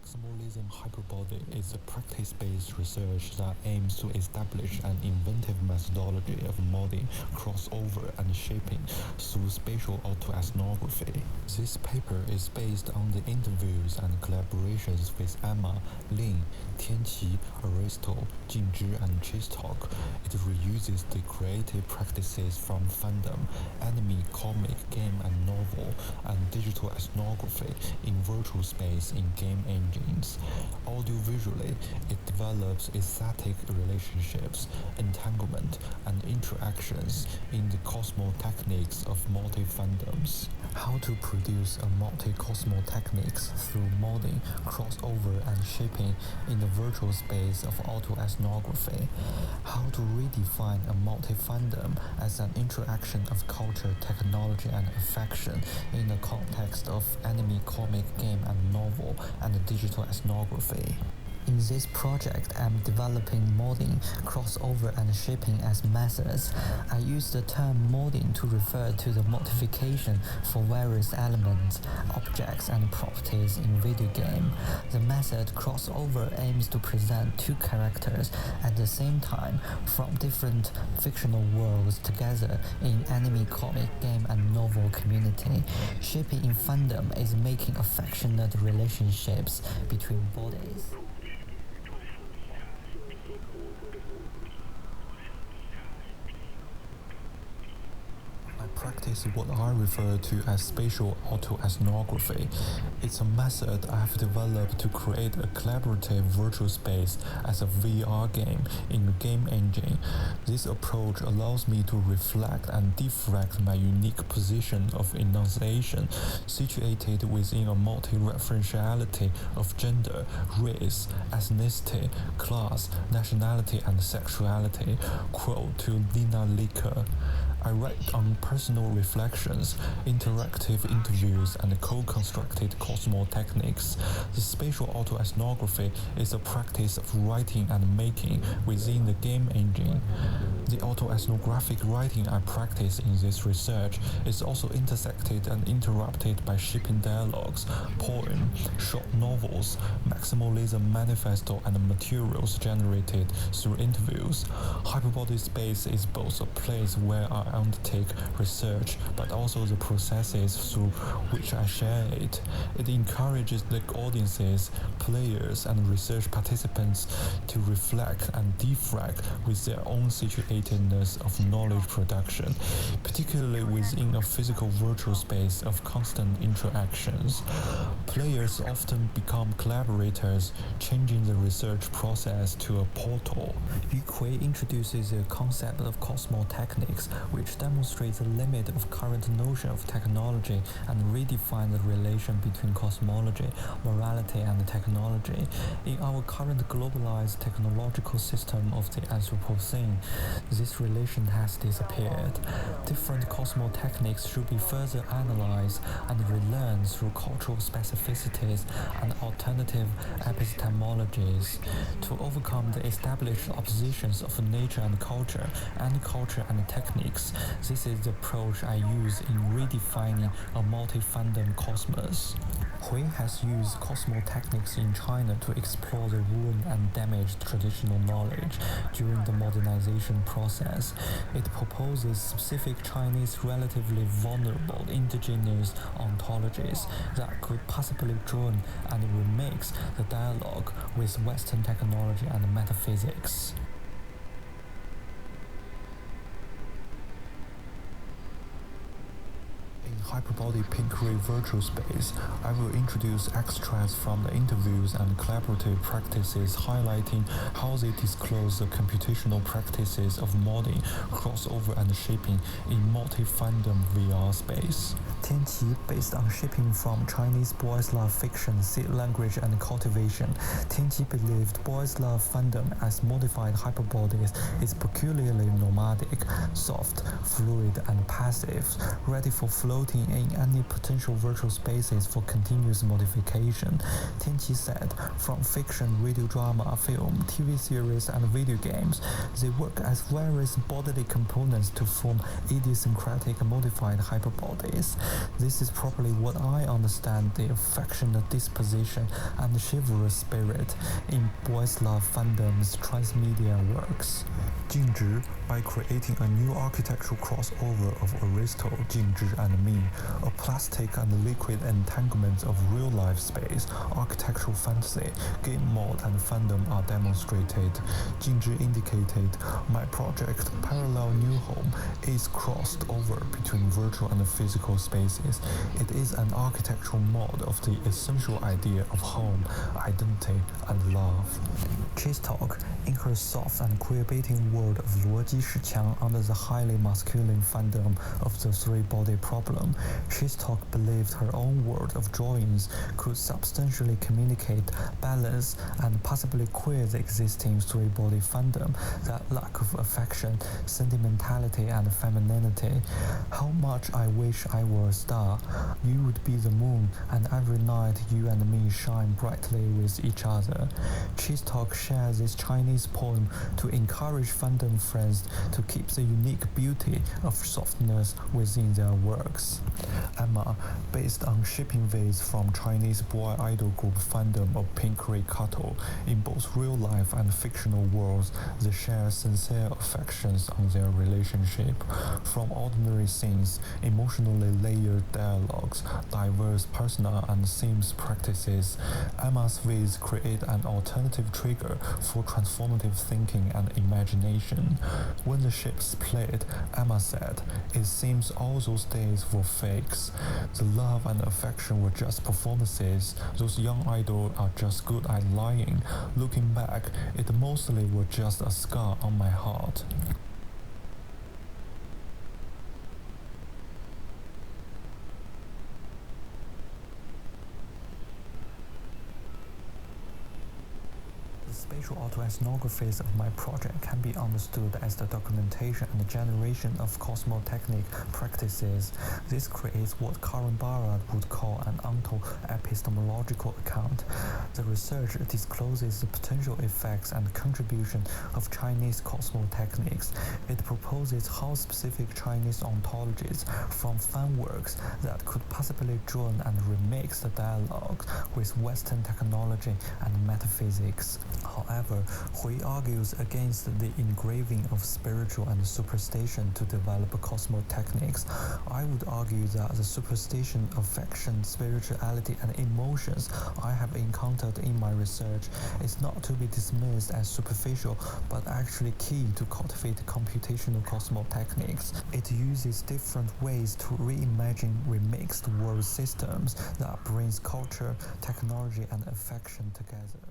Maximalism HyperBody is a practice-based research that aims to establish an inventive methodology of modeling, crossover, and shaping through spatial autoethnography. This paper is based on the interviews and collaborations with Emma, Lin, Tianqi, Aristo, Jingzhi, and Jiadong. It reuses the creative practices from fandom, anime, comic, game and novel, and digital ethnography in virtual space in game engines. Audiovisually, it develops aesthetic relationships, entanglement, and interactions in the cosmotechnics of multi-fandoms. How to produce a multi-cosmotechnics through modeling, crossover, and shaping in the virtual space of autoethnography. How to redefine a multi-fandom as an interaction of culture, technology, and affection in the context of anime, comic, game, and novel, and digital ethnography. In this project, I'm developing modeling, crossover, and shaping as methods. I use the term modeling to refer to the modification for various elements, objects, and properties in video game. The method crossover aims to present two characters at the same time from different fictional worlds together in anime, comic, game, and novel community. Shaping in fandom is making affectionate relationships between bodies. Practice what I refer to as spatial autoethnography. It's a method I have developed to create a collaborative virtual space as a VR game in a game engine. This approach allows me to reflect and diffract my unique position of enunciation situated within a multi-referentiality of gender, race, ethnicity, class, nationality, and sexuality. Quote to Lina Licker. I write on personal reflections, interactive interviews, and co-constructed cosmotechnics. The spatial autoethnography is a practice of writing and making within the game engine. The autoethnographic writing I practice in this research is also intersected and interrupted by shipping dialogues, poem, short novels, maximalism manifesto, and materials generated through interviews. HyperBody space is both a place where I undertake research, but also the processes through which I share it. It encourages the audiences, players, and research participants to reflect and diffract with their own situatedness of knowledge production, particularly within a physical virtual space of constant interactions. Players often become collaborators, changing the research process to a portal. Yu Kui introduces the concept of cosmotechnics, which demonstrates the limit of current notion of technology and redefine the relation between cosmology, morality, and technology. In our current globalized technological system of the Anthropocene, this relation has disappeared. Different cosmotechnics should be further analyzed and relearned through cultural specificities and alternative epistemologies to overcome the established oppositions of nature and culture and techniques. This is the approach I use in redefining a multi-fandom cosmos. Hui has used cosmotechnics in China to explore the ruined and damaged traditional knowledge during the modernization process. It proposes specific Chinese relatively vulnerable indigenous ontologies that could possibly join and remix the dialogue with Western technology and metaphysics. HyperBody Pinkery virtual space, I will introduce extracts from the interviews and collaborative practices highlighting how they disclose the computational practices of modeling, crossover, and shaping in multi-fandom VR space. Tianqi, based on shipping from Chinese boys' love fiction, seed language, and cultivation, Tianqi believed boys' love fandom as modified hyperbodies is peculiarly nomadic, soft, fluid, and passive, ready for floating in any potential virtual spaces for continuous modification. Tianqi said, from fiction, radio drama, film, TV series, and video games, they work as various bodily components to form idiosyncratic modified hyperbodies. This is probably what I understand the affectionate disposition and chivalrous spirit in boys' love fandom's transmedia works. Jingzhi, by creating a new architectural crossover of Aristo, Jingzhi, and me, a plastic and liquid entanglement of real-life space, architectural fantasy, game mode, and fandom are demonstrated. Jingzhi indicated, my project, Parallel New Home, is crossed over between virtual and physical spaces. It is an architectural mode of the essential idea of home, identity, and love. Qiang, in her soft and queer-baiting world of Qiang under the highly masculine fandom of the three-body problem, Qiang believed her own world of drawings could substantially communicate, balance, and possibly queer the existing three-body fandom, that lack of affection, sentimentality, and femininity. How much I wish I were a star. You would be the moon, and every night you and me shine brightly with each other. Qiang shares this Chinese poem to encourage fandom friends to keep the unique beauty of softness within their works. Emma, based on shipping vids from Chinese boy idol group fandom of Pink Ray Kato, in both real life and fictional worlds, they share sincere affections on their relationship. From ordinary scenes, emotionally layered dialogues, diverse persona and themes practices, Emma's vids create an alternative trigger for transformative thinking and imagination. When the ship split, Emma said, it seems all those days were fakes. The love and affection were just performances. Those young idols are just good at lying. Looking back, it mostly was just a scar on my heart. The spatial autoethnographies of my project can be understood as the documentation and generation of cosmotechnic practices. This creates what Karen Barad would call an onto-epistemological account. The research discloses the potential effects and contribution of Chinese cosmotechnics. It proposes how specific Chinese ontologies from fan works that could possibly join and remix the dialogue with Western technology and metaphysics. However, Hui argues against the engraving of spiritual and superstition to develop cosmotechnics. I would argue that the superstition, affection, spirituality, and emotions I have encountered in my research is not to be dismissed as superficial, but actually key to cultivate computational cosmotechnics. It uses different ways to reimagine remixed world systems that brings culture, technology, and affection together.